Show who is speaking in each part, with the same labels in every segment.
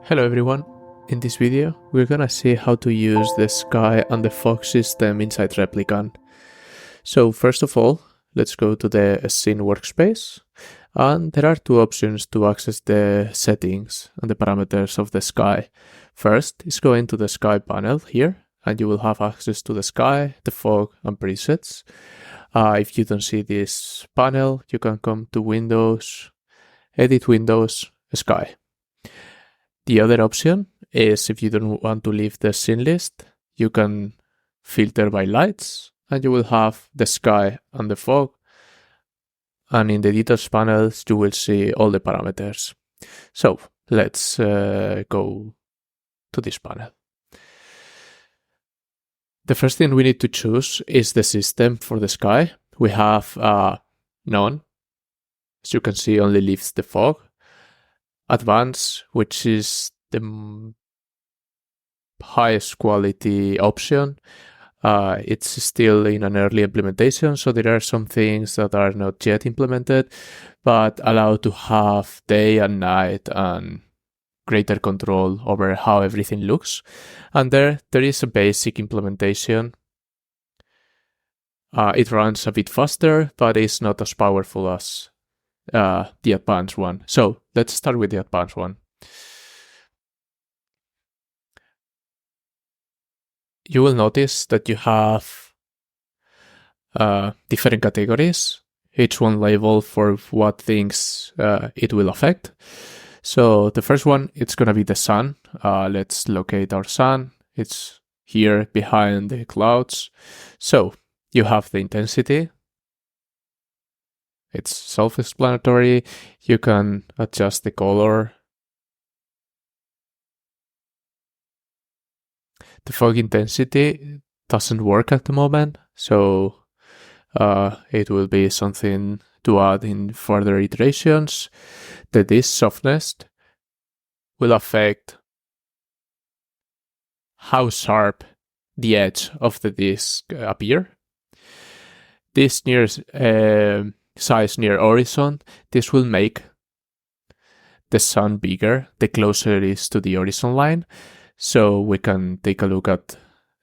Speaker 1: Hello everyone, in this video we're gonna see how to use the sky and the fog system inside Replikant. So first of all, let's go to the scene workspace, and there are two options to access the settings and the parameters of the sky. First is go into the sky panel here, and you will have access to the sky, the fog and presets. If you don't see this panel, you can come to Windows, Edit Windows, Sky. The other option is, if you don't want to leave the scene list, you can filter by lights and you will have the sky and the fog. And in the details panels, you will see all the parameters. So let's go to this panel. The first thing we need to choose is the system for the sky. We have none. As you can see, only leaves the fog. Advanced, which is the highest quality option. It's still in an early implementation, so there are some things that are not yet implemented, but allow to have day and night and greater control over how everything looks. And there is a basic implementation. It runs a bit faster, but it's not as powerful as the advanced one. So let's start with the advanced one. You will notice that you have different categories, each one labeled for what things it will affect. So the first one, it's going to be the sun. Let's locate our sun. It's here behind the clouds. So you have the intensity. It's self-explanatory. You can adjust the color. The fog intensity doesn't work at the moment, so it will be something to add in further iterations. The disk softness will affect how sharp the edge of the disk appear. This size near horizon, this will make the sun bigger the closer it is to the horizon line. So we can take a look at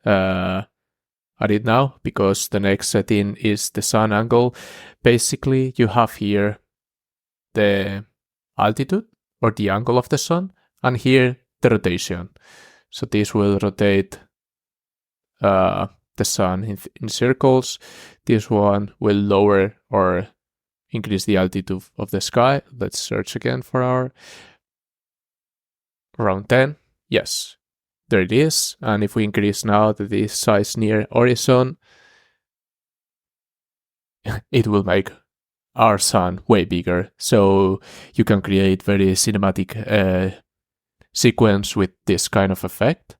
Speaker 1: it now, because the next setting is the sun angle. Basically, you have here the altitude or the angle of the sun, and here the rotation. So this will rotate the sun in circles. This one will lower or increase the altitude of the sky. Let's search again for our around 10. Yes, there it is. And if we increase now the size near horizon, it will make our sun way bigger. So you can create very cinematic sequence with this kind of effect.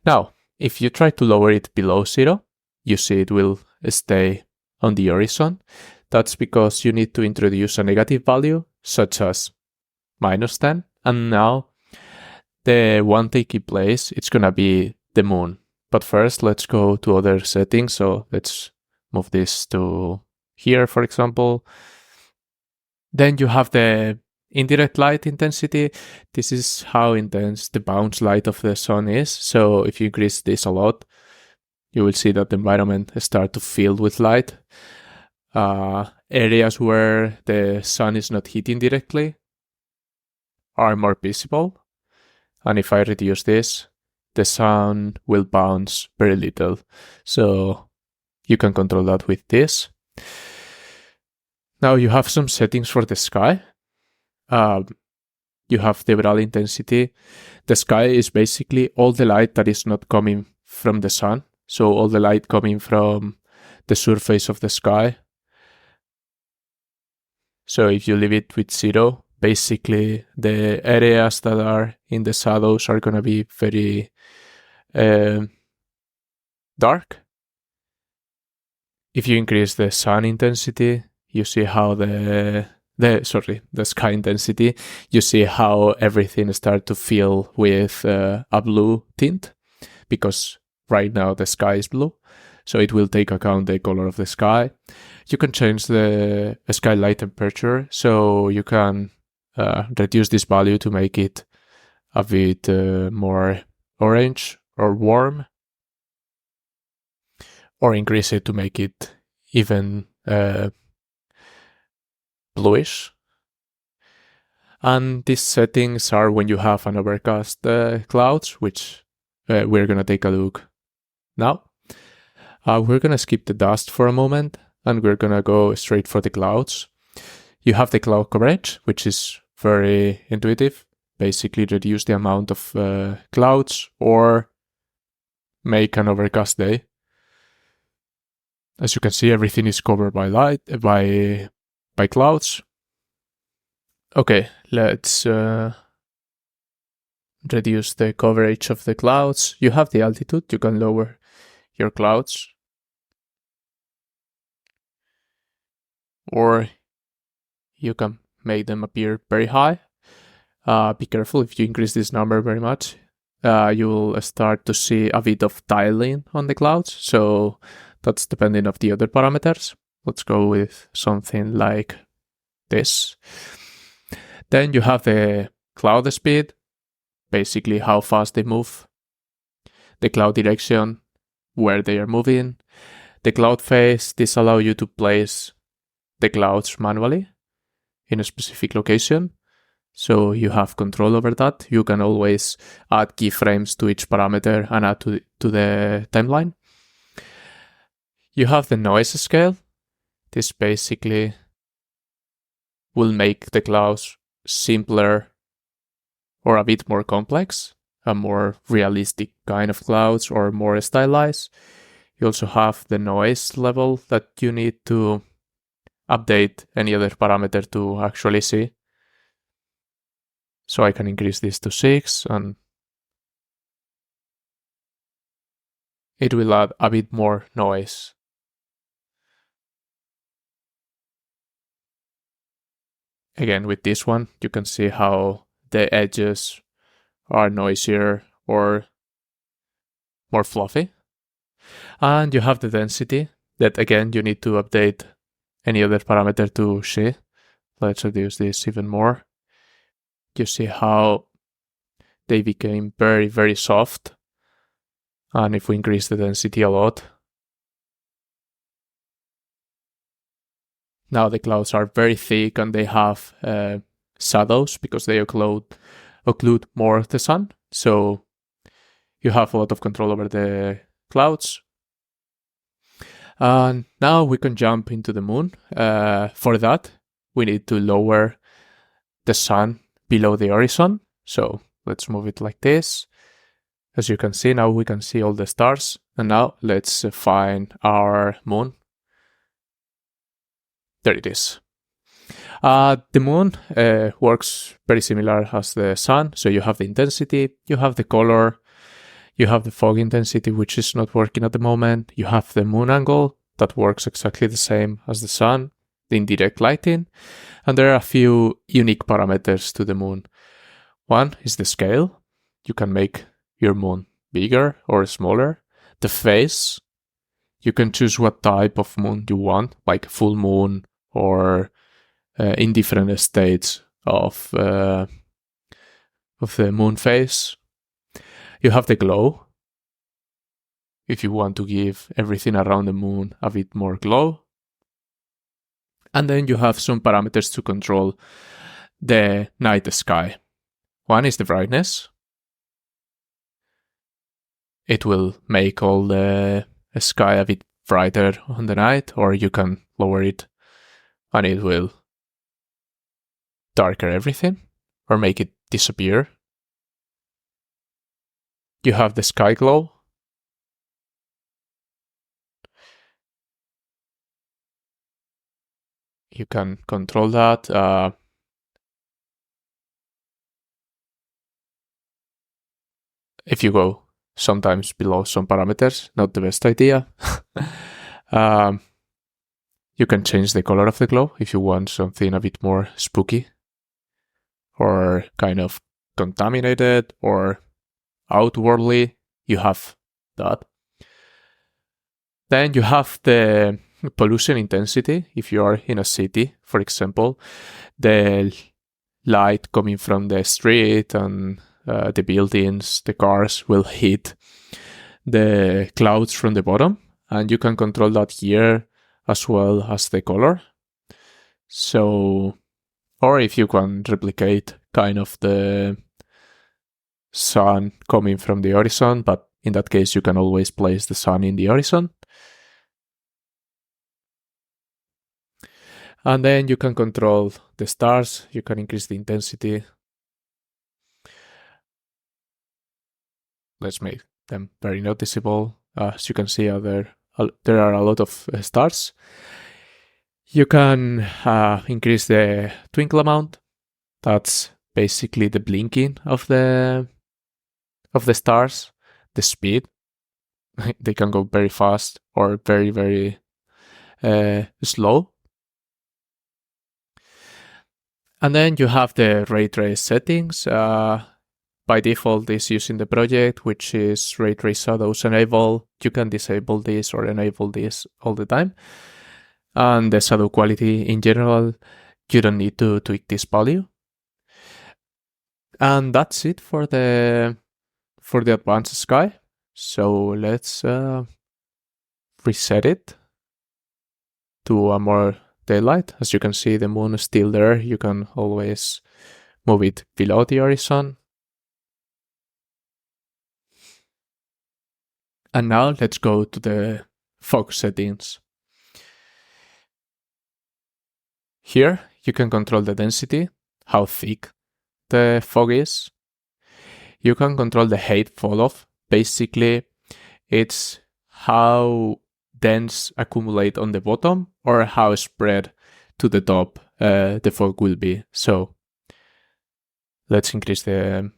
Speaker 1: Now, if you try to lower it below 0, you see it will stay on the horizon. That's because you need to introduce a negative value, such as -10. And now the one taking place, it's going to be the moon. But first, let's go to other settings. So let's move this to here, for example. Then you have the indirect light intensity. This is how intense the bounce light of the sun is. So if you increase this a lot, you will see that the environment starts to fill with light. Areas where the sun is not hitting directly are more visible. And if I reduce this, the sun will bounce very little. So you can control that with this. Now you have some settings for the sky. You have the overall intensity. The sky is basically all the light that is not coming from the sun. So all the light coming from the surface of the sky. So if you leave it with 0, basically the areas that are in the shadows are going to be very dark. If you increase the sun intensity, you see how the sky intensity, you see how everything starts to fill with a blue tint, because right now the sky is blue. So it will take account the color of the sky. You can change the sky light temperature, so you can reduce this value to make it a bit more orange or warm, or increase it to make it even bluish. And these settings are when you have an overcast clouds, which we're going to take a look now. We're going to skip the dust for a moment, and we're going to go straight for the clouds. You have the cloud coverage, which is very intuitive. Basically reduce the amount of clouds or make an overcast day. As you can see, everything is covered by light, by clouds. Okay, let's reduce the coverage of the clouds. You have the altitude, you can lower your clouds. Or you can make them appear very high. Be careful, if you increase this number very much, you will start to see a bit of tiling on the clouds. So that's depending of the other parameters. Let's go with something like this. Then you have the cloud speed, basically how fast they move, the cloud direction, where they are moving, the cloud phase. This allows you to place the clouds manually in a specific location. So you have control over that. You can always add keyframes to each parameter and add to the timeline. You have the noise scale. This basically will make the clouds simpler or a bit more complex, a more realistic kind of clouds or more stylized. You also have the noise level that you need to update any other parameter to actually see. So I can increase this to 6 and it will add a bit more noise. Again, with this one, you can see how the edges are noisier or more fluffy. And you have the density that, again, you need to update any other parameter to see. Let's reduce this even more. You see how they became very, very soft. And if we increase the density a lot, now the clouds are very thick and they have shadows because they occlude more of the sun. So you have a lot of control over the clouds. And now we can jump into the moon. For that, we need to lower the sun below the horizon. So let's move it like this. As you can see, now we can see all the stars. And now let's find our moon. There it is. The moon works very similar as the sun. So you have the intensity, you have the color, you have the fog intensity, which is not working at the moment. You have the moon angle that works exactly the same as the sun, the indirect lighting. And there are a few unique parameters to the moon. One is the scale. You can make your moon bigger or smaller. The phase. You can choose what type of moon you want, like full moon or in different states of the moon phase. You have the glow. If you want to give everything around the moon a bit more glow. And then you have some parameters to control the night sky. One is the brightness. It will make all the sky a bit brighter on the night, or you can lower it and it will darker everything or make it disappear. You have the sky glow. You can control that. If you go sometimes below some parameters, not the best idea. You can change the color of the glow if you want something a bit more spooky or kind of contaminated or outwardly. You have that. Then you have the pollution intensity. If you are in a city, for example, the light coming from the street and the buildings, the cars will hit the clouds from the bottom, and you can control that here as well as the color. So, or if you can replicate kind of the sun coming from the horizon, but in that case you can always place the sun in the horizon. And then you can control the stars, you can increase the intensity. Let's make them very noticeable. As you can see, there are a lot of stars. You can increase the twinkle amount. That's basically the blinking of the stars, the speed. They can go very fast or very, very slow. And then you have the ray trace settings. By default, is using the project, which is ray trace shadows enable. You can disable this or enable this all the time. And the shadow quality in general, you don't need to tweak this value. And that's it for the advanced sky. So let's reset it to a more daylight. As you can see, the moon is still there. You can always move it below the horizon. And now let's go to the fog settings. Here you can control the density, how thick the fog is. You can control the height fall off. Basically, it's how dense accumulate on the bottom or how spread to the top the fog will be. So let's increase the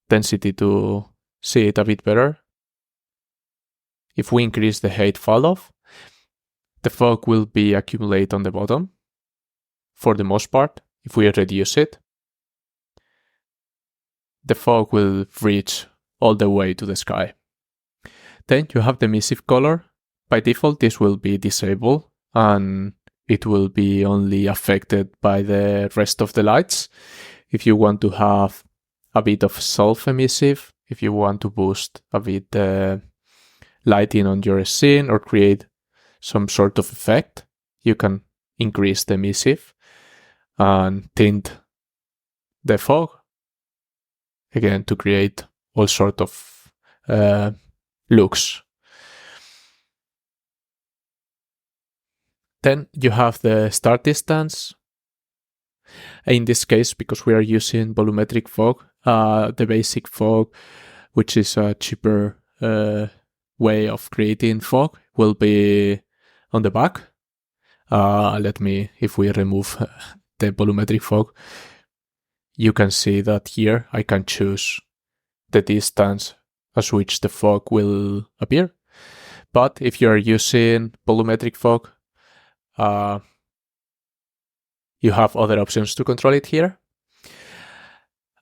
Speaker 1: density to see it a bit better. If we increase the height fall off, the fog will be accumulate on the bottom for the most part. If we reduce it, the fog will reach all the way to the sky. Then you have the emissive color. By default, this will be disabled and it will be only affected by the rest of the lights. If you want to have a bit of self-emissive, if you want to boost a bit the lighting on your scene or create some sort of effect, you can increase the emissive and tint the fog again to create all sort of looks. Then you have the start distance. In this case, because we are using volumetric fog, the basic fog, which is a cheaper way of creating fog, will be on the back. If we remove the volumetric fog, you can see that here I can choose the distance at which the fog will appear. But if you are using volumetric fog, you have other options to control it here.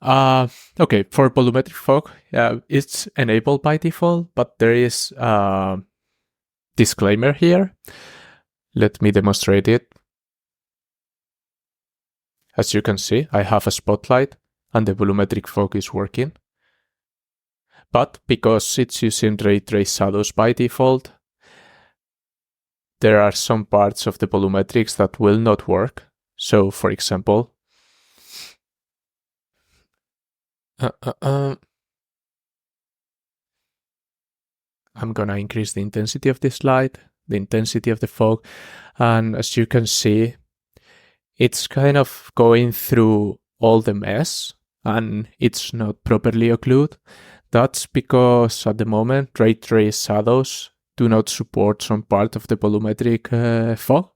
Speaker 1: Okay, for volumetric fog, it's enabled by default, but there is a disclaimer here. Let me demonstrate it. As you can see, I have a spotlight and the volumetric fog is working. But because it's using ray trace shadows by default, there are some parts of the volumetrics that will not work. So, for example, I'm gonna increase the intensity of this light, the intensity of the fog, and as you can see, it's kind of going through all the mess and it's not properly occluded. That's because at the moment ray trace shadows do not support some part of the volumetric fog.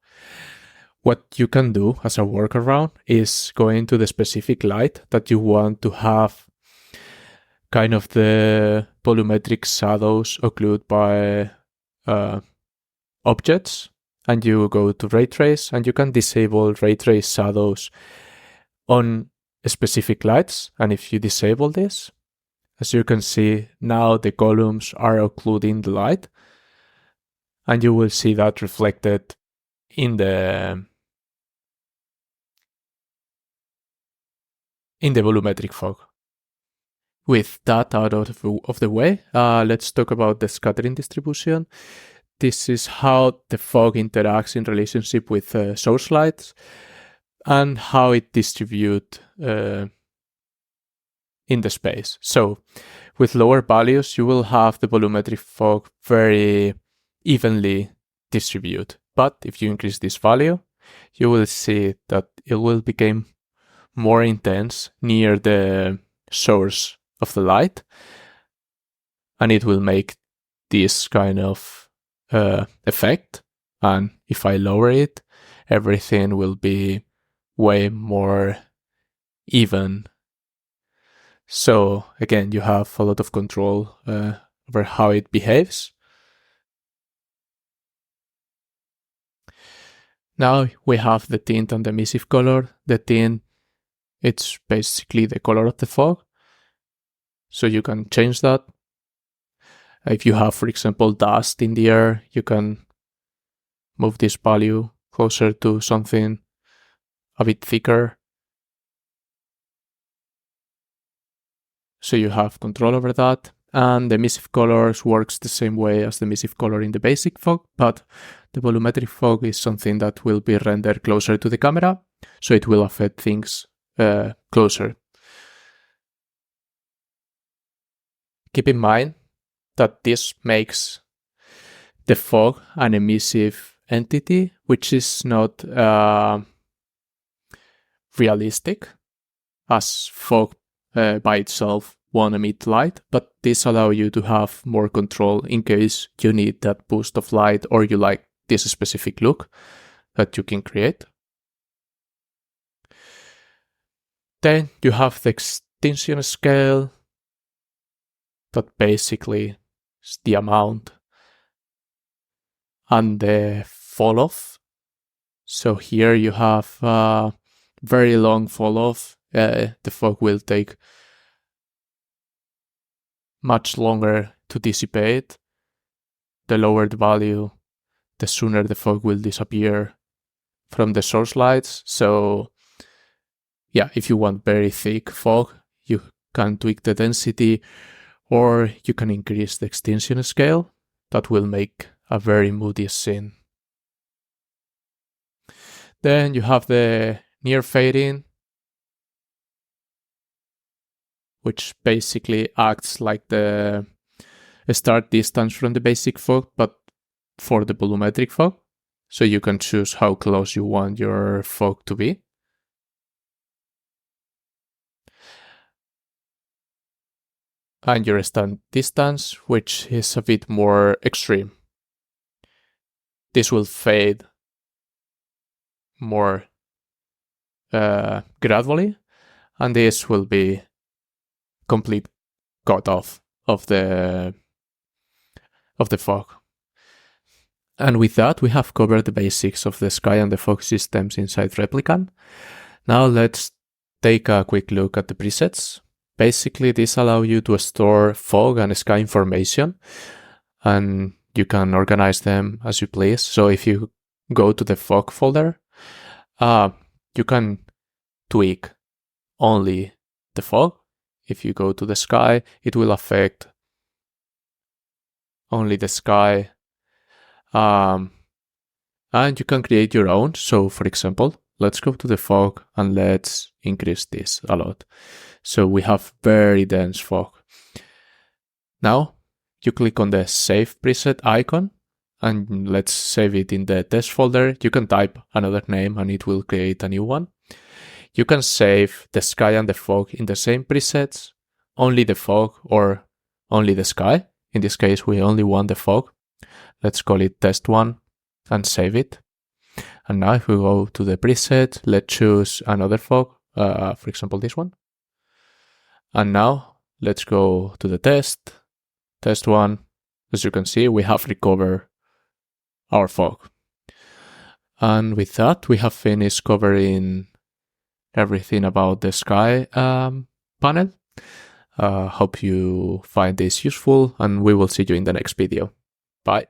Speaker 1: What you can do as a workaround is go into the specific light that you want to have kind of the volumetric shadows occluded by objects, and you go to ray trace and you can disable ray trace shadows on specific lights. And if you disable this, as you can see, now the columns are occluding the light, and you will see that reflected in the volumetric fog. with that out of the way, let's talk about the scattering distribution. This is how the fog interacts in relationship with source lights and how it distributes in the space. So with lower values, you will have the volumetric fog very evenly distributed. But if you increase this value, you will see that it will become more intense near the source of the light, and it will make this kind of effect. And if I lower it, everything will be way more even. So again, you have a lot of control over how it behaves. Now we have the tint and the emissive color. The tint, it's basically the color of the fog. So you can change that. If you have, for example, dust in the air, you can move this value closer to something a bit thicker. So you have control over that. And the emissive colors works the same way as the emissive color in the basic fog, but the volumetric fog is something that will be rendered closer to the camera, so it will affect things closer. Keep in mind that this makes the fog an emissive entity, which is not realistic, as fog by itself won't emit light, but this allows you to have more control in case you need that boost of light or you like this specific look that you can create. Then you have the extinction scale, that basically is the amount, and the fall off. So here you have very long fall off. The fog will take much longer to dissipate. The lower the value, the sooner the fog will disappear from the source lights. So yeah, if you want very thick fog, you can tweak the density, or you can increase the extinction scale. That will make a very moody scene. Then you have the near fading, which basically acts like the start distance from the basic fog, but for the volumetric fog. So you can choose how close you want your fog to be. And your start distance, which is a bit more extreme. This will fade more gradually, and this will be complete cut off of the fog. And with that, we have covered the basics of the sky and the fog systems inside Replikant. Now let's take a quick look at the presets. Basically, this allows you to store fog and sky information, and you can organize them as you please. So if you go to the fog folder, you can tweak only the fog. If you go to the sky, it will affect only the sky. And you can create your own. So for example, let's go to the fog and let's increase this a lot. So we have very dense fog. Now you click on the save preset icon and let's save it in the test folder. You can type another name and it will create a new one. You can save the sky and the fog in the same presets, only the fog or only the sky. In this case, we only want the fog. Let's call it test one and save it. And now if we go to the preset, let's choose another fog, for example, this one. And now let's go to the test one. As you can see, we have recovered our fog. And with that, we have finished covering everything about the sky panel. Hope you find this useful, and we will see you in the next video. Bye.